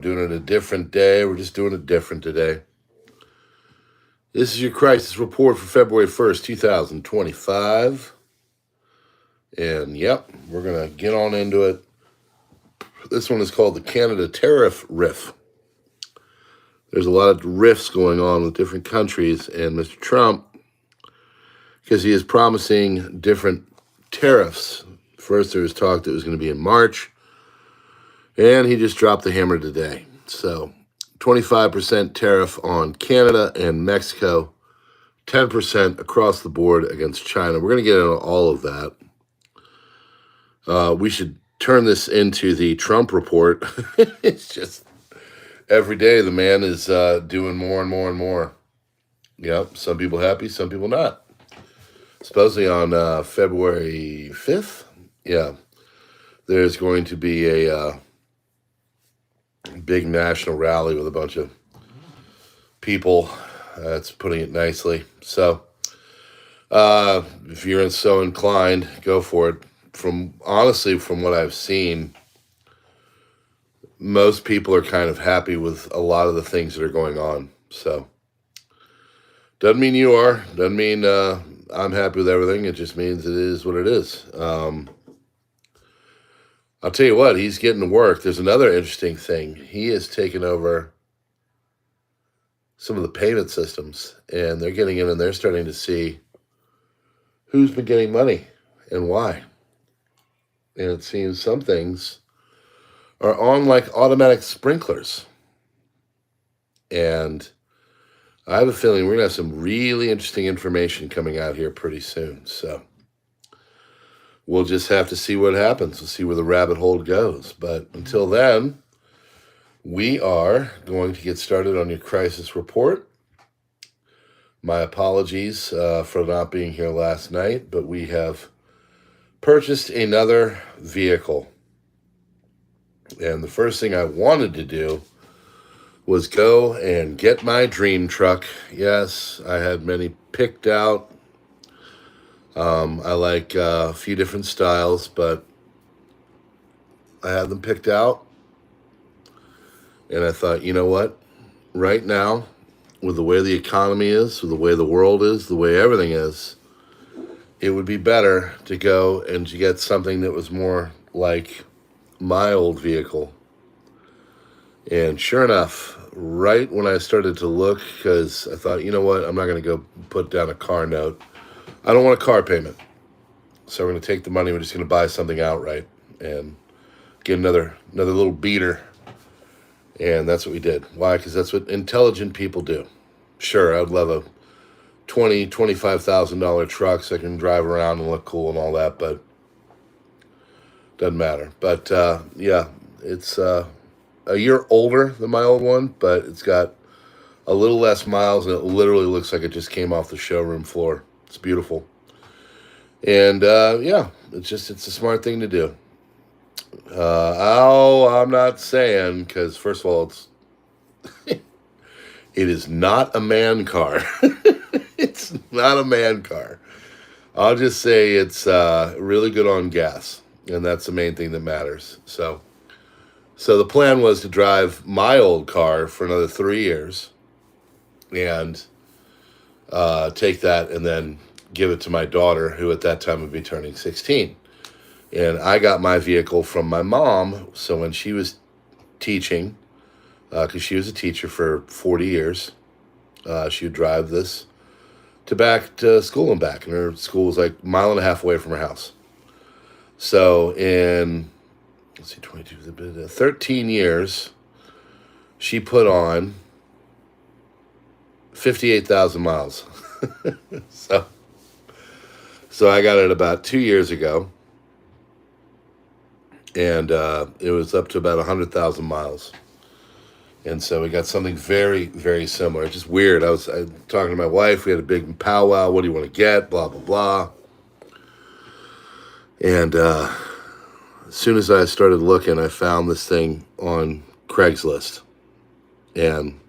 Doing it a different day. We're just doing it different today. This is your crisis report for February 1st, 2025. And yep, we're going to get on into it. This one is called the Canada Tariff Riff. There's a lot of riffs going on with different countries, and Mr. Trump, because he is promising different tariffs. First, there was talk that it was going to be in March, and he just dropped the hammer today. So 25% tariff on Canada and Mexico, 10% across the board against China. We're going to get into all of that. We should turn this into the Trump report. It's just every day the man is doing more and more and more. Yep, some people happy, some people not. Supposedly on February 5th, yeah, there's going to be a big national rally with a bunch of people. That's putting it nicely. So if you're so inclined, go for it. From what I've seen, most people are kind of happy with a lot of the things that are going on. So doesn't mean you are. Doesn't mean I'm happy with everything. It just means it is what it is. I'll tell you what, he's getting to work. There's another interesting thing. He has taken over some of the payment systems, and they're getting in and they're starting to see who's been getting money and why. And it seems some things are on like automatic sprinklers. And I have a feeling we're going to have some really interesting information coming out here pretty soon. So we'll just have to see what happens. We'll see where the rabbit hole goes. But until then, we are going to get started on your crisis report. My apologies for not being here last night, but we have purchased another vehicle. And the first thing I wanted to do was go and get my dream truck. Yes, I had many picked out. I like a few different styles, but I had them picked out. And I thought, you know what? Right now, with the way the economy is, with the way the world is, the way everything is, it would be better to go and to get something that was more like my old vehicle. And sure enough, right when I started to look, because I thought, you know what? I'm not going to go put down a car note. I don't want a car payment. So we're going to take the money. We're just going to buy something outright and get another little beater. And that's what we did. Why? Because that's what intelligent people do. Sure, I'd love a $25,000 truck so I can drive around and look cool and all that, but doesn't matter. But yeah, it's a year older than my old one, but it's got a little less miles, and it literally looks like it just came off the showroom floor. It's beautiful. And yeah, it's a smart thing to do. I'm not saying, because first of all, it is not a man car. It's not a man car. I'll just say it's really good on gas, and that's the main thing that matters. So the plan was to drive my old car for another 3 years and take that and then give it to my daughter, who at that time would be turning 16. And I got my vehicle from my mom. So when she was teaching, because she was a teacher for 40 years, she would drive this back to school and back. And her school was like a mile and a half away from her house. So in, 13 years, she put on 58,000 miles. So I got it about 2 years ago, and it was up to about 100,000 miles. And so we got something very, very similar. It's just weird. I was talking to my wife. We had a big powwow. What do you want to get? Blah, blah, blah. And as soon as I started looking, I found this thing on Craigslist. And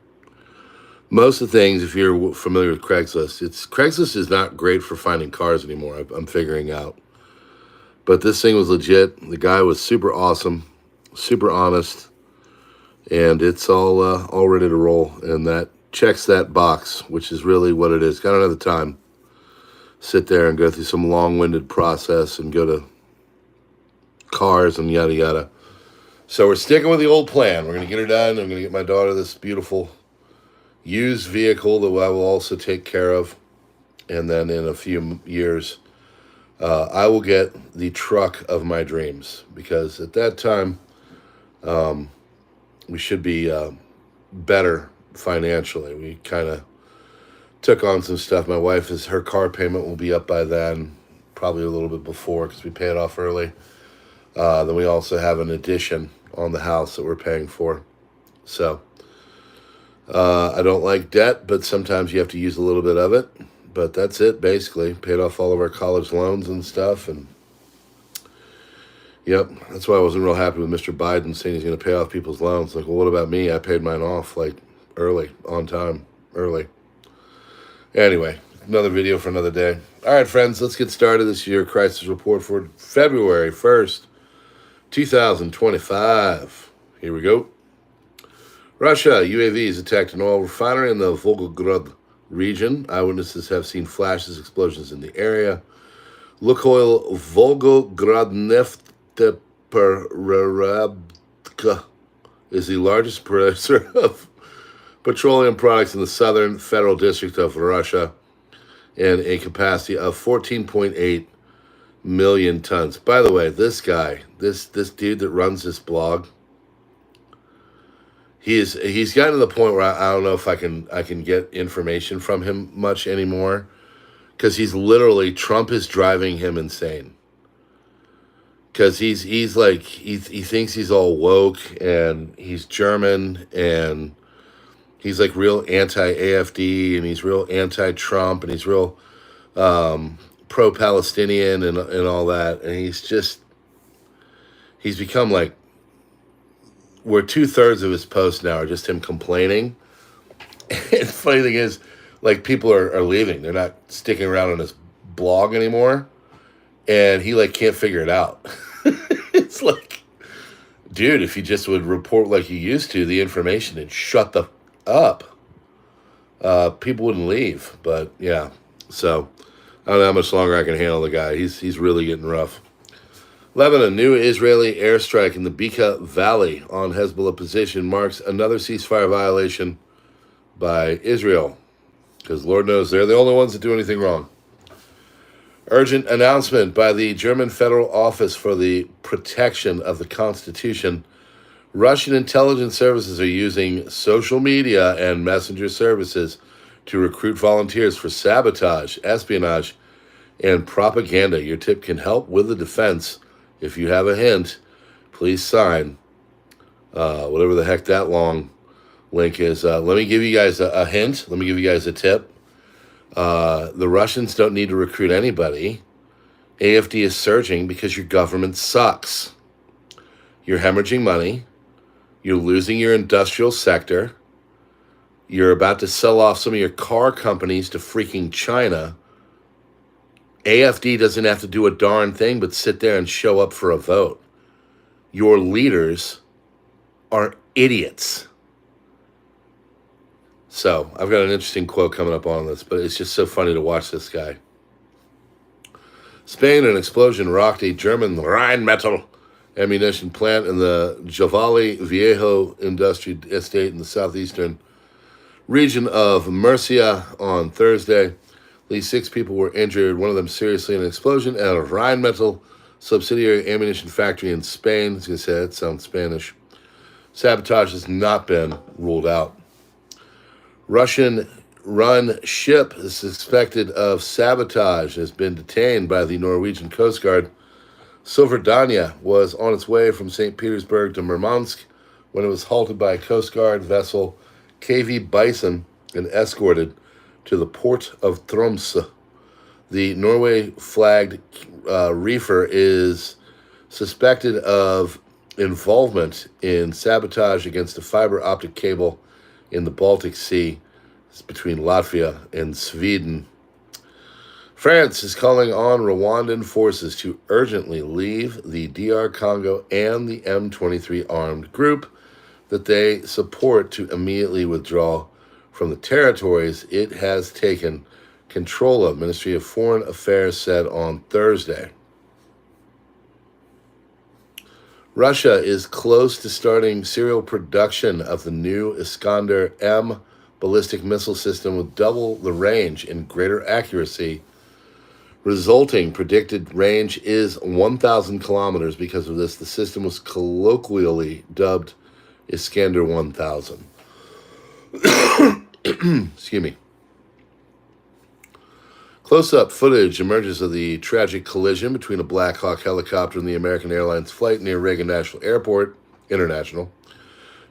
most of the things, if you're familiar with Craigslist, Craigslist is not great for finding cars anymore, I'm figuring out. But this thing was legit. The guy was super awesome, super honest. and it's all ready to roll. And that checks that box, which is really what it is. Got another time. Sit there and go through some long-winded process and go to cars and yada yada. So we're sticking with the old plan. We're going to get her done. I'm going to get my daughter this beautiful used vehicle that I will also take care of. And then in a few years, I will get the truck of my dreams. Because at that time, we should be better financially. We kind of took on some stuff. My wife, her car payment will be up by then, probably a little bit before because we pay it off early. Then we also have an addition on the house that we're paying for. So I don't like debt, but sometimes you have to use a little bit of it. But that's it, basically. Paid off all of our college loans and stuff. And yep, that's why I wasn't real happy with Mr. Biden saying he's going to pay off people's loans. Like, well, what about me? I paid mine off, like, early, on time, early. Anyway, another video for another day. All right, friends, let's get started. This year crisis report for February 1st, 2025. Here we go. Russia, UAVs attacked an oil refinery in the Volgograd region. Eyewitnesses have seen flashes, explosions in the area. Lukoil Volgogradneftperodka is the largest producer of petroleum products in the southern federal district of Russia and a capacity of 14.8 million tons. By the way, this guy, this dude that runs this blog, he's gotten to the point where I don't know if I can get information from him much anymore, because he's literally, Trump is driving him insane. Because he's like, he thinks he's all woke and he's German and he's like real anti-AFD and he's real anti-Trump and he's real pro-Palestinian and all that. And he's become like, where 2/3 of his posts now are just him complaining. And the funny thing is, like, people are leaving. They're not sticking around on his blog anymore. And he, like, can't figure it out. It's like, dude, if you just would report like you used to, the information, and shut the up, people wouldn't leave. But, yeah. So, I don't know how much longer I can handle the guy. He's really getting rough. Lebanon, new Israeli airstrike in the Bekaa Valley on Hezbollah position marks another ceasefire violation by Israel. Because Lord knows they're the only ones that do anything wrong. Urgent announcement by the German Federal Office for the Protection of the Constitution. Russian intelligence services are using social media and messenger services to recruit volunteers for sabotage, espionage, and propaganda. Your tip can help with the defense. If you have a hint, please sign whatever the heck that long link is. Let me give you guys a hint. Let me give you guys a tip. The Russians don't need to recruit anybody. AFD is surging because your government sucks. You're hemorrhaging money. You're losing your industrial sector. You're about to sell off some of your car companies to freaking China. AFD doesn't have to do a darn thing but sit there and show up for a vote. Your leaders are idiots. So, I've got an interesting quote coming up on this, but it's just so funny to watch this guy. Spain, an explosion rocked a German Rheinmetall ammunition plant in the Javali Viejo industry estate in the southeastern region of Murcia on Thursday. At least 6 people were injured, one of them seriously in an explosion at a Rheinmetall subsidiary ammunition factory in Spain. I was going to say, that sounds Spanish. Sabotage has not been ruled out. Russian-run ship is suspected of sabotage has been detained by the Norwegian Coast Guard. Silverdania was on its way from St. Petersburg to Murmansk when it was halted by a Coast Guard vessel, KV Bison, and escorted to the port of Tromsø. The Norway-flagged reefer is suspected of involvement in sabotage against a fiber optic cable in the Baltic Sea. It's between Latvia and Sweden. France is calling on Rwandan forces to urgently leave the DR Congo and the M23 armed group that they support to immediately withdraw from the territories it has taken control of, Ministry of Foreign Affairs said on Thursday. Russia is close to starting serial production of the new Iskander-M ballistic missile system with double the range and greater accuracy. Resulting predicted range is 1,000 kilometers. Because of this, the system was colloquially dubbed Iskander 1000. Excuse me. Close-up footage emerges of the tragic collision between a Black Hawk helicopter and the American Airlines flight near Reagan National Airport International.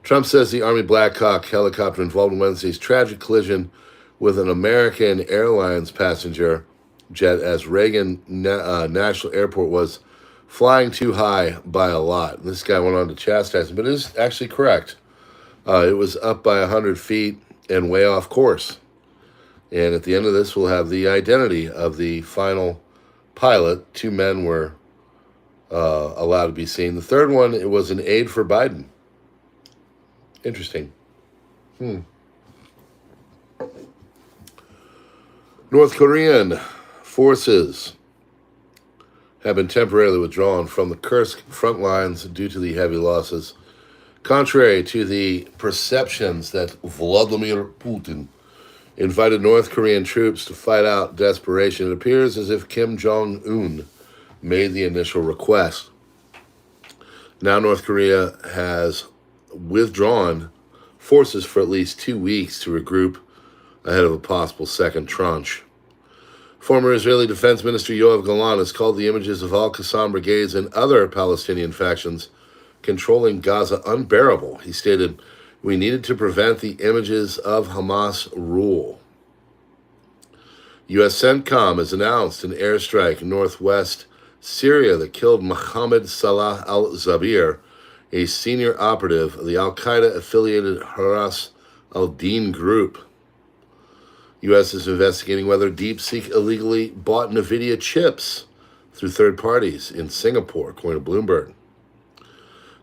Trump says the Army Black Hawk helicopter involved in Wednesday's tragic collision with an American Airlines passenger jet as Reagan National Airport was flying too high by a lot. This guy went on to chastise him, but it is actually correct. It was up by 100 feet and way off course. And at the end of this, we'll have the identity of the final pilot. 2 men were allowed to be seen. The third one, it was an aide for Biden. Interesting. North Korean forces have been temporarily withdrawn from the Kursk front lines due to the heavy losses. Contrary to the perceptions that Vladimir Putin invited North Korean troops to fight out desperation, it appears as if Kim Jong-un made the initial request. Now North Korea has withdrawn forces for at least 2 weeks to regroup ahead of a possible second tranche. Former Israeli Defense Minister Yoav Gallant has called the images of Al-Qassam brigades and other Palestinian factions controlling Gaza unbearable. He stated, "We needed to prevent the images of Hamas rule." U.S. CENTCOM has announced an airstrike in northwest Syria that killed Mohammed Salah al-Zabir, a senior operative of the al-Qaeda-affiliated Haras al-Din group. U.S. is investigating whether DeepSeek illegally bought NVIDIA chips through third parties in Singapore, according to Bloomberg.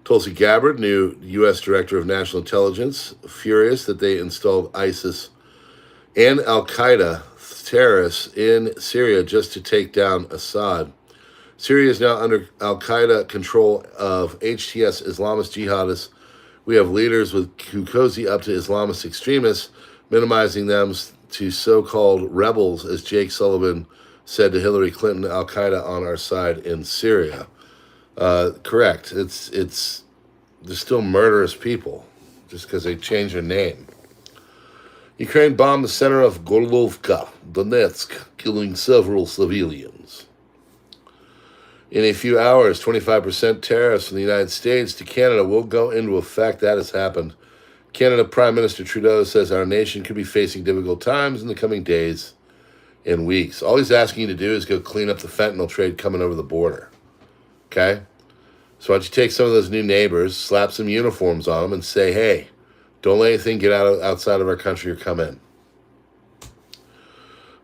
Tulsi Gabbard, new U.S. Director of National Intelligence, furious that they installed ISIS and al-Qaeda terrorists in Syria just to take down Assad. Syria is now under al-Qaeda control of HTS Islamist jihadists. We have leaders who cozy up to Islamist extremists, minimizing them to so-called rebels, as Jake Sullivan said to Hillary Clinton, al-Qaeda on our side in Syria. Correct. They're still murderous people just because they changed their name. Ukraine bombed the center of Gorlovka, Donetsk, killing several civilians. In a few hours, 25% tariffs from the United States to Canada will go into effect. That has happened. Canada Prime Minister Trudeau says our nation could be facing difficult times in the coming days and weeks. All he's asking you to do is go clean up the fentanyl trade coming over the border. Okay? So why don't you take some of those new neighbors, slap some uniforms on them, and say, hey, don't let anything get outside of our country or come in.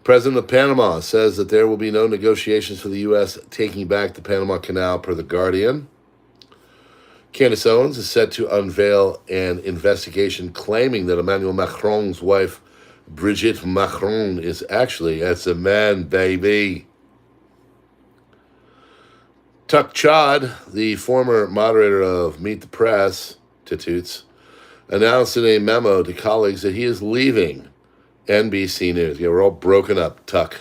President of Panama says that there will be no negotiations for the U.S. taking back the Panama Canal, per The Guardian. Candace Owens is set to unveil an investigation claiming that Emmanuel Macron's wife, Brigitte Macron, is actually, that's a man, baby. Tuck Chad, the former moderator of Meet the Press, Toots, announced in a memo to colleagues that he is leaving NBC News. Yeah, we're all broken up, Tuck.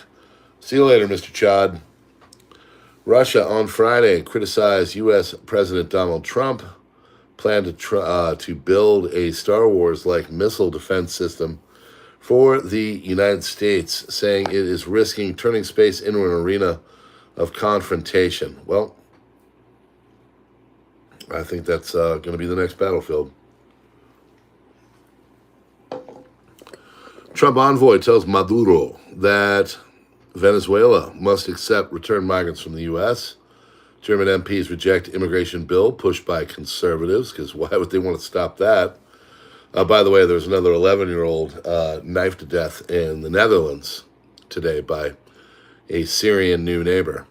See you later, Mr. Chad. Russia on Friday criticized U.S. President Donald Trump, planned to build a Star Wars-like missile defense system for the United States, saying it is risking turning space into an arena of confrontation. Well, I think that's going to be the next battlefield. Trump envoy tells Maduro that Venezuela must accept return migrants from the U.S. German MPs reject immigration bill pushed by conservatives, because why would they want to stop that? By the way, there's another 11-year-old knifed to death in the Netherlands today by a Syrian new neighbor.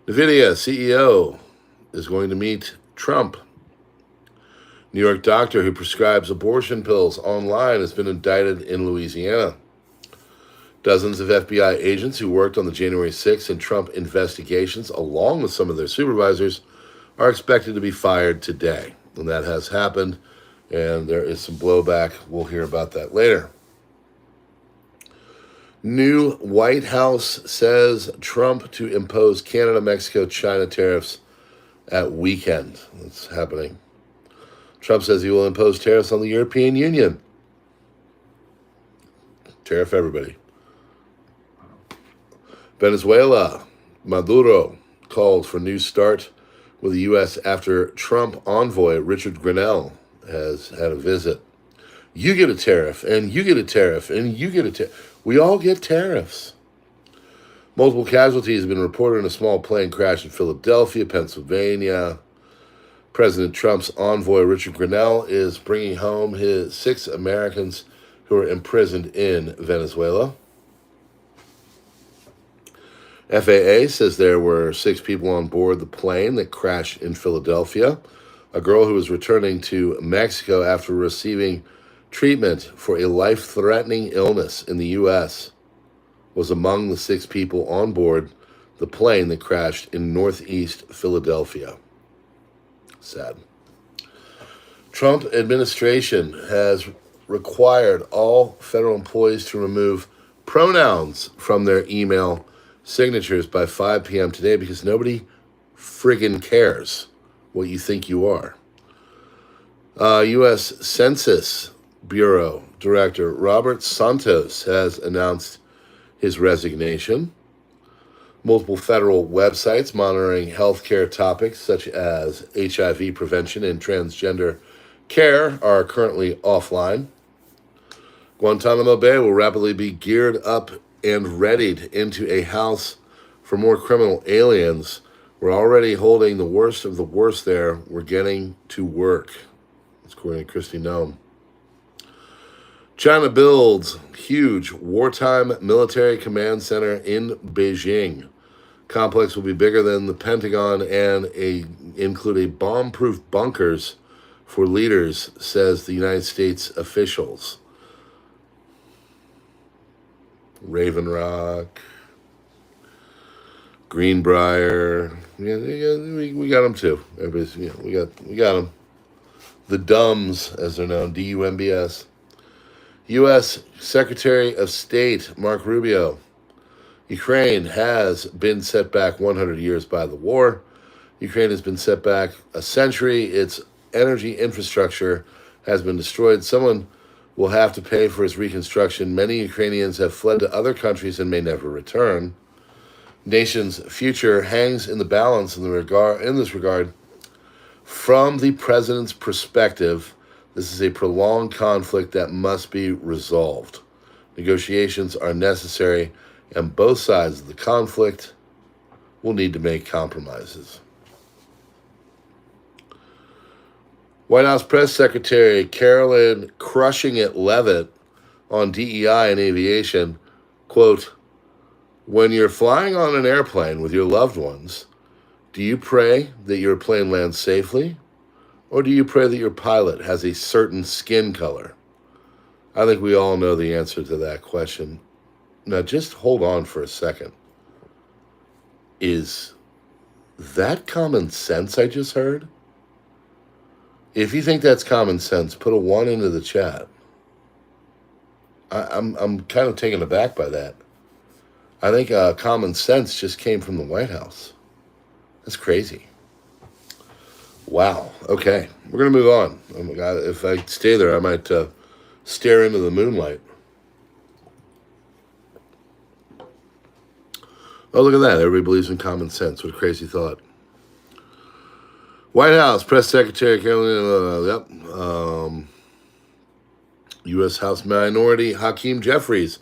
NVIDIA CEO is going to meet Trump. New York doctor who prescribes abortion pills online has been indicted in Louisiana. Dozens of FBI agents who worked on the January 6th and Trump investigations, along with some of their supervisors, are expected to be fired today. And that has happened, and there is some blowback. We'll hear about that later. New White House says Trump to impose Canada, Mexico, China tariffs at weekend. That's happening. Trump says he will impose tariffs on the European Union. Tariff everybody. Venezuela, Maduro calls for new start with the U.S. after Trump envoy Richard Grenell has had a visit. You get a tariff, and you get a tariff, and you get a tariff. We all get tariffs. Multiple casualties have been reported in a small plane crash in Philadelphia, Pennsylvania. President Trump's envoy Richard Grenell is bringing home his 6 Americans who are imprisoned in Venezuela. FAA says there were 6 people on board the plane that crashed in Philadelphia. A girl who was returning to Mexico after receiving treatment for a life-threatening illness in the U.S. was among the 6 people on board the plane that crashed in northeast Philadelphia. Sad. Trump administration has required all federal employees to remove pronouns from their email signatures by 5 p.m. today because nobody friggin' cares what you think you are. U.S. Census Bureau Director Robert Santos has announced his resignation. Multiple federal websites monitoring healthcare topics such as HIV prevention and transgender care are currently offline. Guantanamo Bay will rapidly be geared up and readied into a house for more criminal aliens. We're already holding the worst of the worst there. We're getting to work. That's according to Kristi Noem. China builds huge wartime military command center in Beijing. Complex will be bigger than the Pentagon and include a bomb-proof bunkers for leaders, says the United States officials. Raven Rock, Greenbrier, yeah, we got them too. Everybody's, we got them. The Dumbs, as they're known, DUMBS. U.S. Secretary of State Mark Rubio. Ukraine has been set back 100 years by the war. Ukraine has been set back a century. Its energy infrastructure has been destroyed. Someone will have to pay for its reconstruction. Many Ukrainians have fled to other countries and may never return. Nation's future hangs in the balance in this regard. From the president's perspective, this is a prolonged conflict that must be resolved. Negotiations are necessary, and both sides of the conflict will need to make compromises. White House Press Secretary Carolyn Crushing It Leavitt on DEI and aviation, quote, when you're flying on an airplane with your loved ones, do you pray that your plane lands safely, or do you pray that your pilot has a certain skin color? I think we all know the answer to that question. Now, just hold on for a second. Is that common sense I just heard? If you think that's common sense, put a 1 into the chat. I'm kind of taken aback by that. I think common sense just came from the White House. That's crazy. Wow. Okay, we're going to move on. Oh my God, if I stay there, I might stare into the moonlight. Oh, look at that. Everybody believes in common sense. What a crazy thought. White House Press Secretary Carolyn, U.S. House Minority Hakeem Jeffries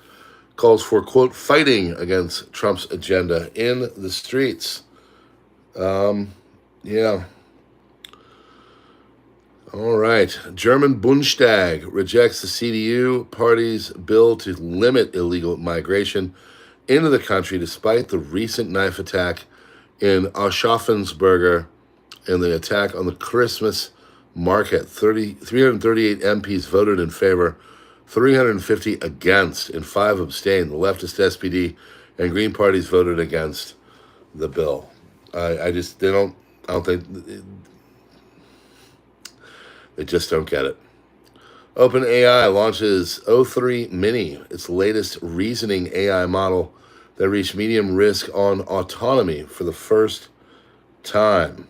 calls for, quote, fighting against Trump's agenda in the streets. Yeah. All right. German Bundestag rejects the CDU party's bill to limit illegal migration into the country despite the recent knife attack in Aschaffensburger and the attack on the Christmas market. 338 MPs voted in favor, 350 against, and 5 abstained. The leftist SPD and Green parties voted against the bill. I don't think, they just don't get it. OpenAI launches O3 Mini, its latest reasoning AI model that reached medium risk on autonomy for the first time.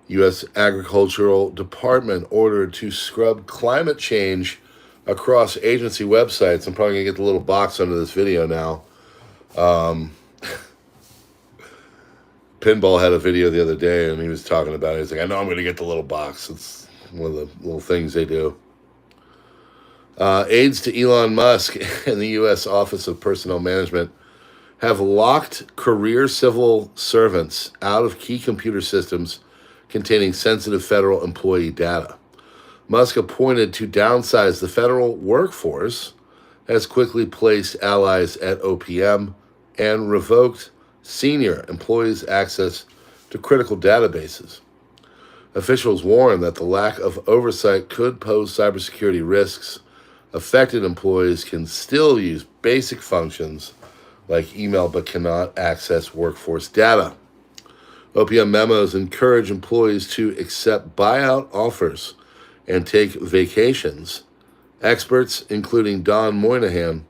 U.S. Agricultural Department ordered to scrub climate change across agency websites. I'm probably going to get the little box under this video now. Pinball had a video the other day, and he was talking about it. He's like, I know I'm going to get the little box. It's one of the little things they do. Aides to Elon Musk and the U.S. Office of Personnel Management have locked career civil servants out of key computer systems containing sensitive federal employee data. Musk, appointed to downsize the federal workforce, has quickly placed allies at OPM and revoked senior employees' access to critical databases. Officials warn that the lack of oversight could pose cybersecurity risks. Affected employees can still use basic functions like email but cannot access workforce data. OPM memos encourage employees to accept buyout offers and take vacations. Experts, including Don Moynihan,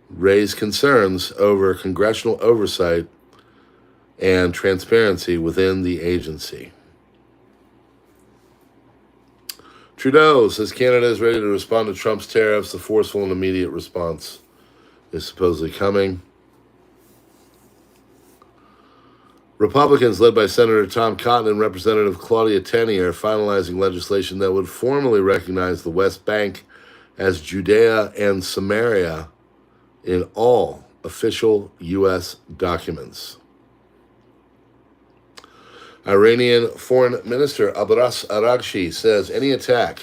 raise concerns over congressional oversight and transparency within the agency. Trudeau says Canada is ready to respond to Trump's tariffs. The forceful and immediate response is supposedly coming. Republicans, led by Senator Tom Cotton and Representative Claudia Tenney, are finalizing legislation that would formally recognize the West Bank as Judea and Samaria in all official U.S. documents. Iranian Foreign Minister Abbas Araghchi says any attack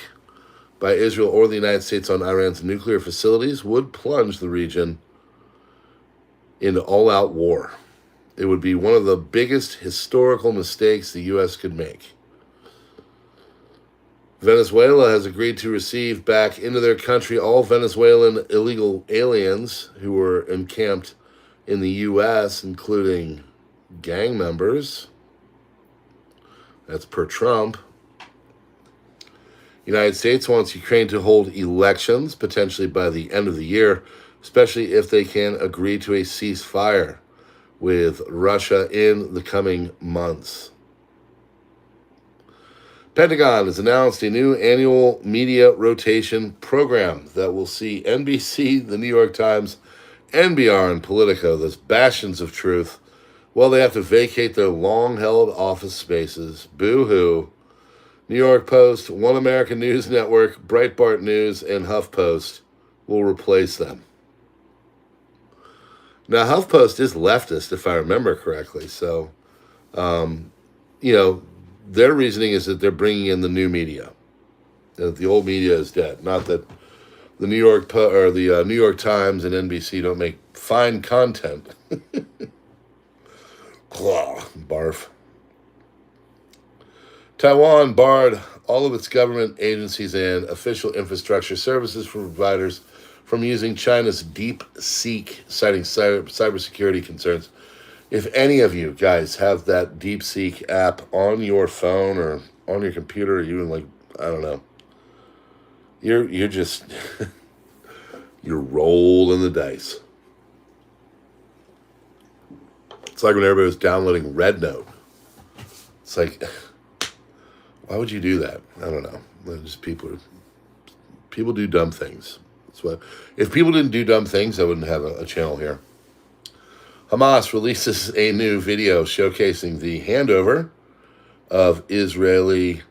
by Israel or the United States on Iran's nuclear facilities would plunge the region into all-out war. It would be one of the biggest historical mistakes the U.S. could make. Venezuela has agreed to receive back into their country all Venezuelan illegal aliens who were encamped in the U.S., including gang members. That's per Trump. United States wants Ukraine to hold elections, potentially by the end of the year, especially if they can agree to a ceasefire with Russia in the coming months. Pentagon has announced a new annual media rotation program that will see NBC, the New York Times, NPR, and Politico, those bastions of truth, well, they have to vacate their long-held office spaces. Boo-hoo. New York Post, One American News Network, Breitbart News, and HuffPost will replace them. Now, HuffPost is leftist, if I remember correctly. So, their reasoning is that they're bringing in the new media. That the old media is dead. Not that the New York New York Times and NBC don't make fine content. Barf. Taiwan barred all of its government agencies and official infrastructure services providers from using China's DeepSeek, citing cybersecurity concerns. If any of you guys have that DeepSeek app on your phone or on your computer, or even I don't know, you're just you're rolling the dice. It's like when everybody was downloading Red Note. It's like, why would you do that? I don't know. Just people do dumb things. That's what. If people didn't do dumb things, I wouldn't have a channel here. Hamas releases a new video showcasing the handover of Israeli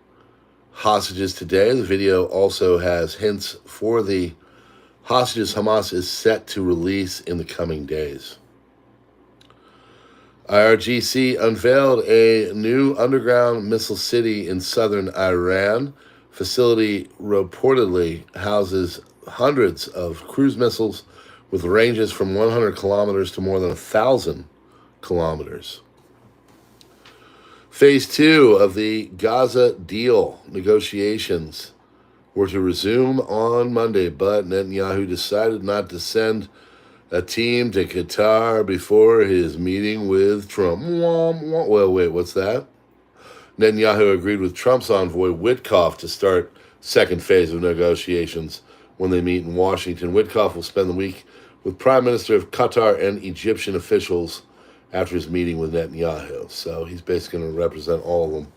hostages today. The video also has hints for the hostages Hamas is set to release in the coming days. IRGC unveiled a new underground missile city in southern Iran. Facility reportedly houses hundreds of cruise missiles with ranges from 100 kilometers to more than 1,000 kilometers. Phase 2 of the Gaza deal negotiations were to resume on Monday, but Netanyahu decided not to send a team to Qatar before his meeting with Trump. Well, wait, what's that? Netanyahu agreed with Trump's envoy Witkoff to start second phase of negotiations when they meet in Washington. Witkoff will spend the week with Prime Minister of Qatar and Egyptian officials after his meeting with Netanyahu. So he's basically going to represent all of them.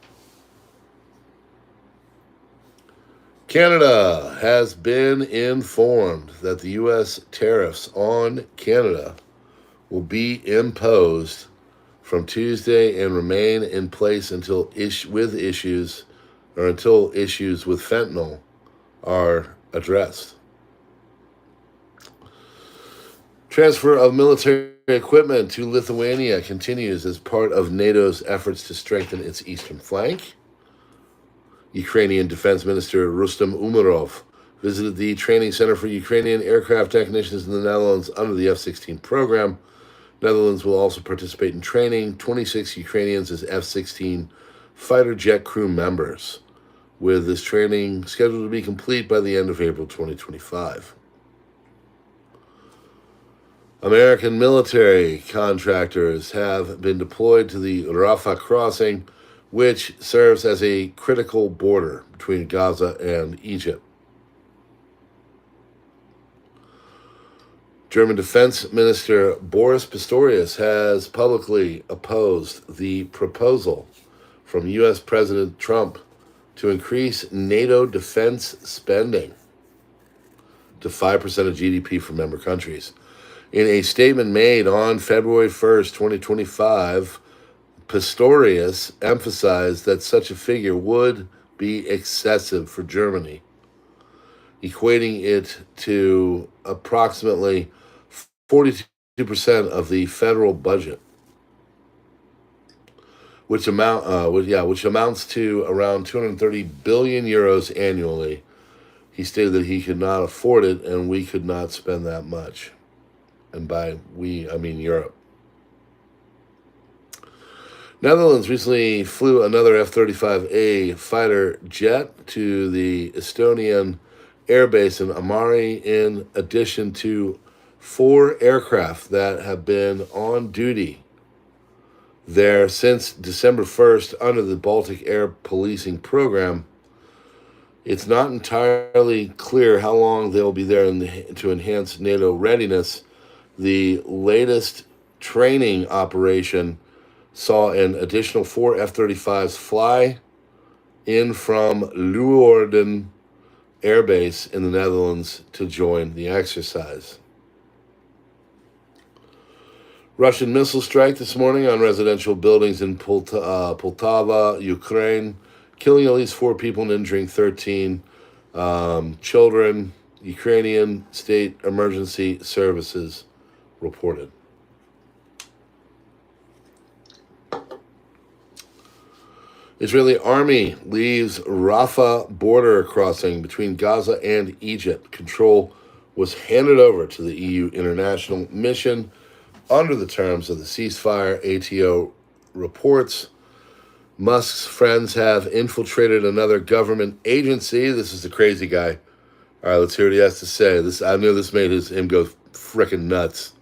Canada has been informed that the U.S. tariffs on Canada will be imposed from Tuesday and remain in place until issues with fentanyl are addressed. Transfer of military equipment to Lithuania continues as part of NATO's efforts to strengthen its eastern flank. Ukrainian Defense Minister Rustem Umerov visited the training center for Ukrainian aircraft technicians in the Netherlands under the F-16 program. Netherlands will also participate in training 26 Ukrainians as F-16 fighter jet crew members, with this training scheduled to be complete by the end of April 2025. American military contractors have been deployed to the Rafah crossing, which serves as a critical border between Gaza and Egypt. German Defense Minister Boris Pistorius has publicly opposed the proposal from U.S. President Trump to increase NATO defense spending to 5% of GDP for member countries. In a statement made on February 1st, 2025, Pistorius emphasized that such a figure would be excessive for Germany, equating it to approximately 42% of the federal budget, which amounts to around 230 billion euros annually. He stated that he could not afford it, and we could not spend that much. And by we, I mean Europe. Netherlands recently flew another F-35A fighter jet to the Estonian airbase in Amari, in addition to 4 aircraft that have been on duty there since December 1st under the Baltic Air Policing Program. It's not entirely clear how long they'll be there to enhance NATO readiness. The latest training operation saw an additional 4 F-35s fly in from Leeuwarden Air Base in the Netherlands to join the exercise. Russian missile strike this morning on residential buildings in Poltava, Ukraine, killing at least 4 people and injuring 13 children. Ukrainian State Emergency Services reported. Israeli army leaves Rafah border crossing between Gaza and Egypt. Control was handed over to the EU international mission under the terms of the ceasefire, ATO reports. Musk's friends have infiltrated another government agency. This is the crazy guy. All right, let's hear what he has to say. I knew this made him go frickin' nuts.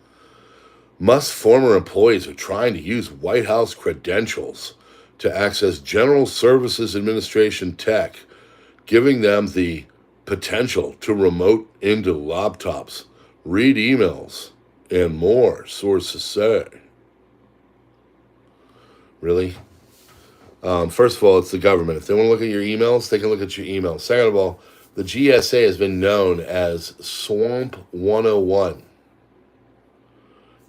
Musk's former employees are trying to use White House credentials to access General Services Administration tech, giving them the potential to remote into laptops, read emails, and more, sources say. Really? First of all, it's the government. If they want to look at your emails, they can look at your emails. Second of all, the GSA has been known as Swamp 101.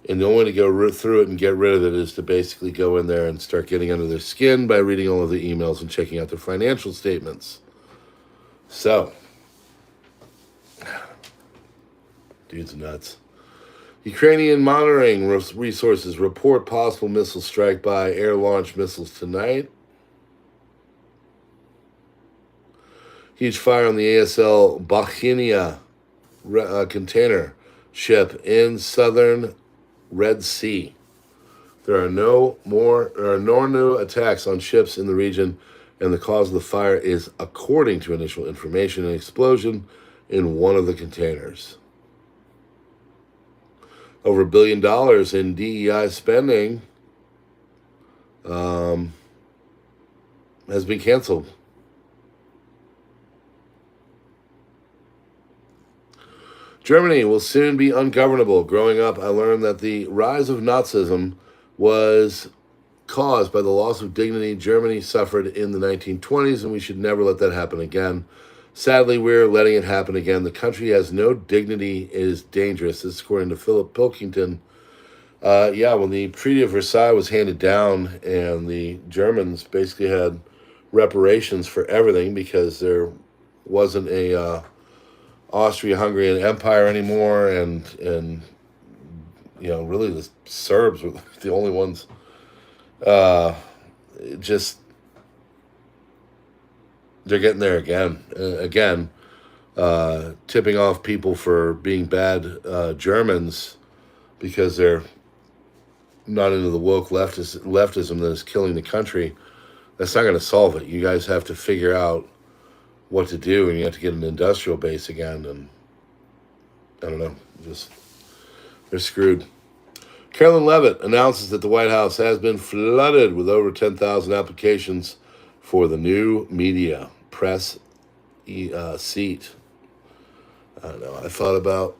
And the only way to go through it and get rid of it is to basically go in there and start getting under their skin by reading all of the emails and checking out their financial statements. So, dude's nuts. Ukrainian monitoring resources report possible missile strike by air-launched missiles tonight. Huge fire on the ASL Bakhinia container ship in southern Red Sea. There are no new attacks on ships in the region, and the cause of the fire is, according to initial information, an explosion in one of the containers. Over $1 billion in DEI spending has been canceled. Germany will soon be ungovernable. Growing up, I learned that the rise of Nazism was caused by the loss of dignity Germany suffered in the 1920s, and we should never let that happen again. Sadly, we're letting it happen again. The country has no dignity. It is dangerous. This is according to Philip Pilkington. When the Treaty of Versailles was handed down and the Germans basically had reparations for everything because there wasn't a Austria-Hungarian Empire anymore, and really the Serbs were the only ones. They're getting there again. Tipping off people for being bad Germans because they're not into the woke leftism that is killing the country. That's not going to solve it. You guys have to figure out what to do, and you have to get an industrial base again, and I don't know, they're screwed. Carolyn Leavitt announces that the White House has been flooded with over 10,000 applications for the new media press seat. I don't know. I thought about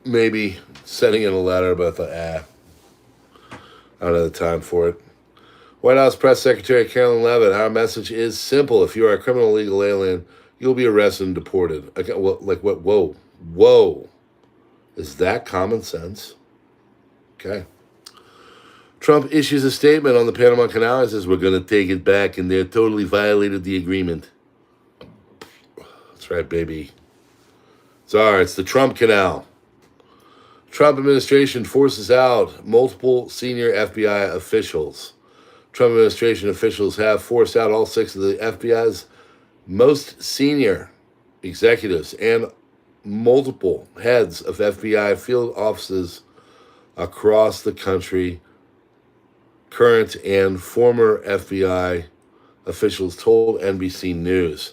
maybe sending in a letter, but I thought, I don't have the time for it. White House Press Secretary Carolyn Leavitt, our message is simple. If you are a criminal illegal alien, you'll be arrested and deported. Okay, what? Whoa. Is that common sense? Okay. Trump issues a statement on the Panama Canal and says, we're going to take it back, and they totally violated the agreement. That's right, baby. Sorry, it's the Trump Canal. Trump administration forces out multiple senior FBI officials. Trump administration officials have forced out all 6 of the FBI's most senior executives and multiple heads of FBI field offices across the country. Current and former FBI officials told NBC News.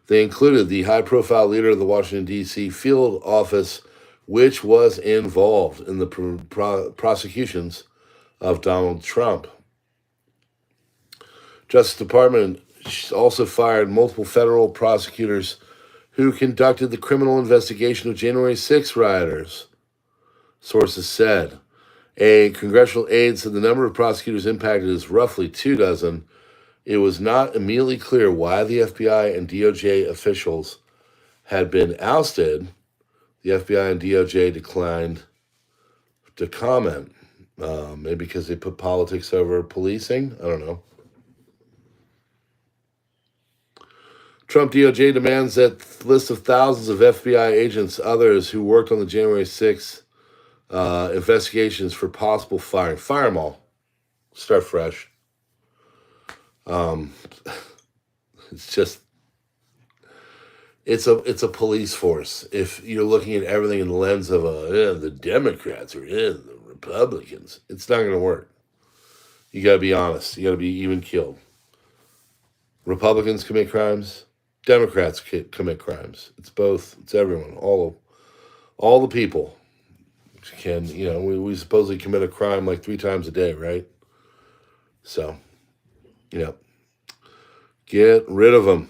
They included the high-profile leader of the Washington, D.C. field office, which was involved in the prosecutions of Donald Trump. Justice Department also fired multiple federal prosecutors who conducted the criminal investigation of January 6 rioters, sources said. A congressional aide said the number of prosecutors impacted is roughly 24. It was not immediately clear why the FBI and DOJ officials had been ousted. The FBI and DOJ declined to comment. Maybe because they put politics over policing? I don't know. Trump DOJ demands that list of thousands of FBI agents, others who worked on the January 6th investigations for possible firing. Fire them all. Start fresh. It's a police force. If you're looking at everything in the lens of the Democrats or the Republicans, it's not going to work. You got to be honest. You got to be even keeled. Republicans commit crimes. Democrats commit crimes. It's both. It's everyone. All the people can. We supposedly commit a crime like 3 times a day, right? So, get rid of them.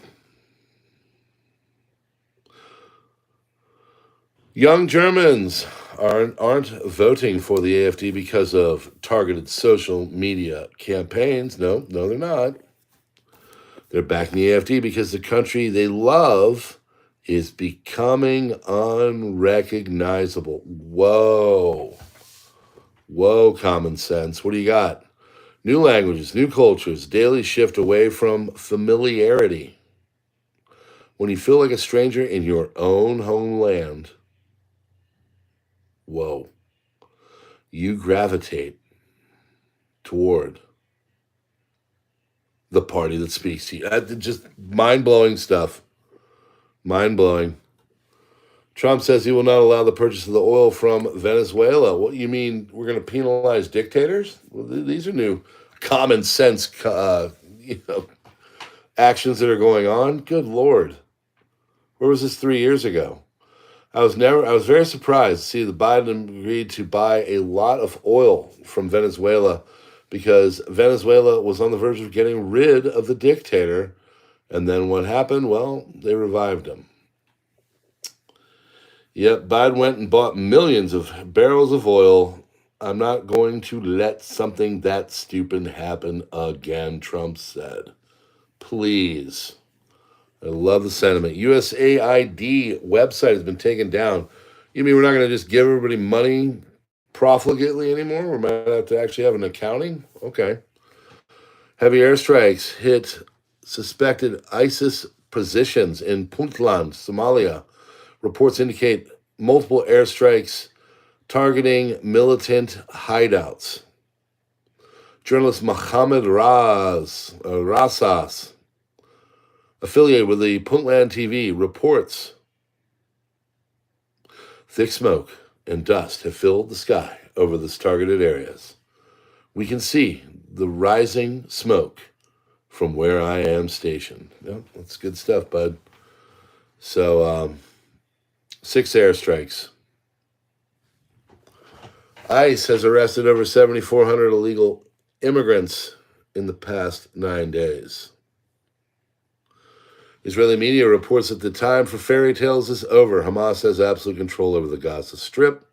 Young Germans aren't voting for the AfD because of targeted social media campaigns. No, they're not. They're backing the AfD because the country they love is becoming unrecognizable. Whoa, common sense. What do you got? New languages, new cultures, daily shift away from familiarity. When you feel like a stranger in your own homeland, you gravitate toward the party that speaks to you. Just mind-blowing stuff. Mind-blowing. Trump says he will not allow the purchase of the oil from Venezuela. What, you mean we're going to penalize dictators? Well, these are new common sense actions that are going on. Good Lord. Where was this 3 years ago? I was very surprised to see that Biden agreed to buy a lot of oil from Venezuela because Venezuela was on the verge of getting rid of the dictator. And then what happened? Well, they revived him. Yep, Biden went and bought millions of barrels of oil. I'm not going to let something that stupid happen again, Trump said. Please. I love the sentiment. USAID website has been taken down. You mean we're not going to just give everybody money profligately anymore? We might have to actually have an accounting? Okay. Heavy airstrikes hit suspected ISIS positions in Puntland, Somalia. Reports indicate multiple airstrikes targeting militant hideouts. Journalist Mohammed Rasas, affiliated with the Puntland TV, reports thick smoke and dust have filled the sky over the targeted areas. We can see the rising smoke from where I am stationed. Yeah, that's good stuff, bud. So, 6 airstrikes. ICE has arrested over 7,400 illegal immigrants in the past 9 days. Israeli media reports that the time for fairy tales is over. Hamas has absolute control over the Gaza Strip.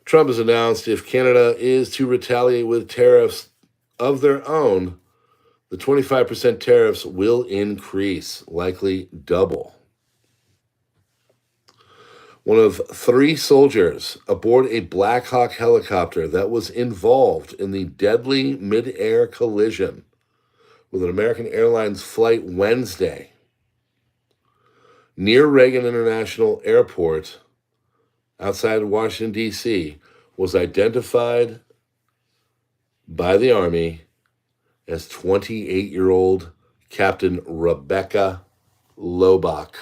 Trump has announced if Canada is to retaliate with tariffs of their own, the 25% tariffs will increase, likely double. One of 3 soldiers aboard a Black Hawk helicopter that was involved in the deadly mid-air collision with an American Airlines flight Wednesday near Reagan International Airport outside Washington, D.C., was identified by the Army as 28-year-old Captain Rebecca Lobach.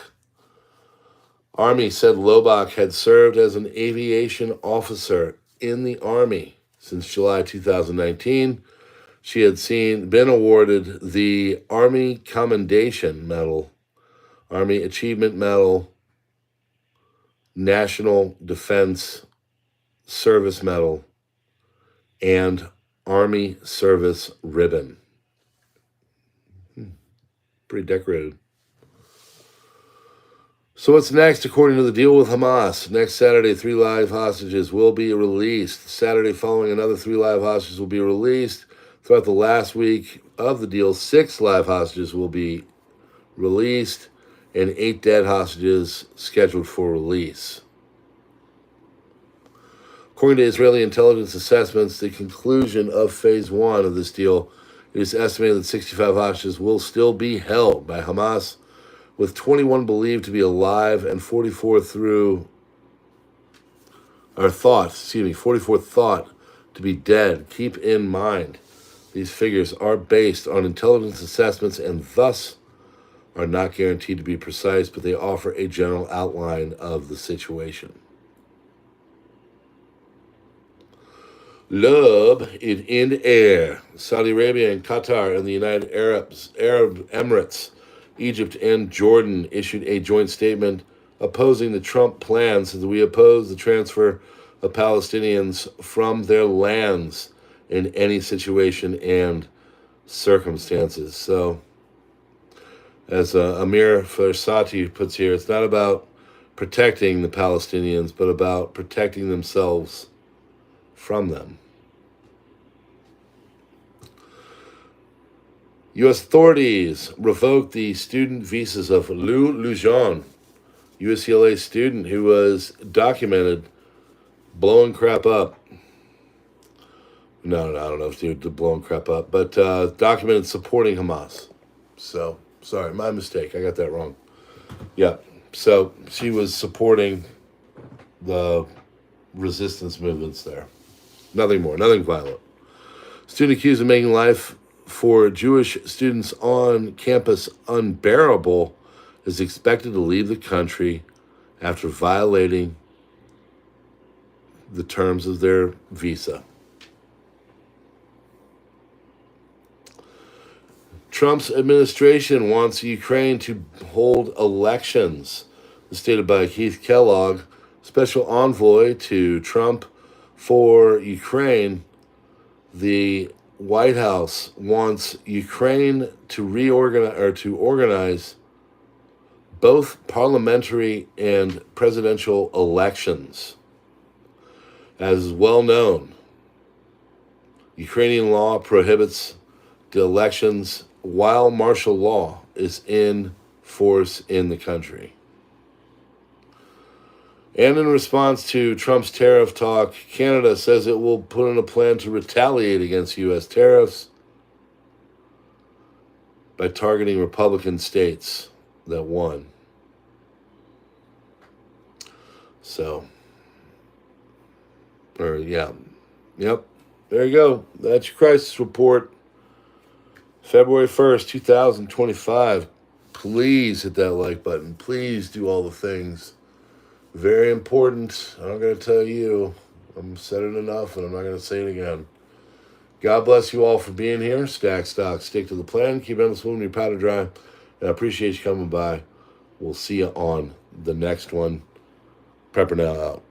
Army said Lobach had served as an aviation officer in the Army since July 2019. She had been awarded the Army Commendation Medal, Army Achievement Medal, National Defense Service Medal, and Army Service Ribbon. Pretty decorated. So what's next according to the deal with Hamas? Next Saturday, 3 live hostages will be released. Saturday following, another 3 live hostages will be released. Throughout the last week of the deal, 6 live hostages will be released and 8 dead hostages scheduled for release. According to Israeli intelligence assessments, the conclusion of phase 1 of this deal, it is estimated that 65 hostages will still be held by Hamas, with 21 believed to be alive and 44 thought to be dead. Keep in mind, these figures are based on intelligence assessments and thus are not guaranteed to be precise, but they offer a general outline of the situation. Love in the air. Saudi Arabia and Qatar and the United Arab Emirates, Egypt and Jordan issued a joint statement opposing the Trump plan, says we oppose the transfer of Palestinians from their lands in any situation and circumstances. So, as Amir Farsati puts here, it's not about protecting the Palestinians, but about protecting themselves from them. U.S. authorities revoked the student visas of Lou Lujan, UCLA student who was documented blowing crap up. No, I don't know if he was blowing crap up, but documented supporting Hamas. So, sorry, my mistake. I got that wrong. Yeah, so she was supporting the resistance movements there. Nothing more, nothing violent. Student accused of making life for Jewish students on campus unbearable is expected to leave the country after violating the terms of their visa. Trump's administration wants Ukraine to hold elections. As stated by Keith Kellogg, special envoy to Trump for Ukraine. The White House wants Ukraine to organize both parliamentary and presidential elections. As is well known, Ukrainian law prohibits the elections while martial law is in force in the country. And in response to Trump's tariff talk, Canada says it will put in a plan to retaliate against U.S. tariffs by targeting Republican states that won. So, yep, there you go. That's your crisis report. February 1st, 2025. Please hit that like button. Please do all the things. Very important. I'm going to tell you. I'm said it enough, and I'm not going to say it again. God bless you all for being here. Stack stock. Stick to the plan. Keep on the spoon. Your powder dry. And I appreciate you coming by. We'll see you on the next one. PrepperNow out.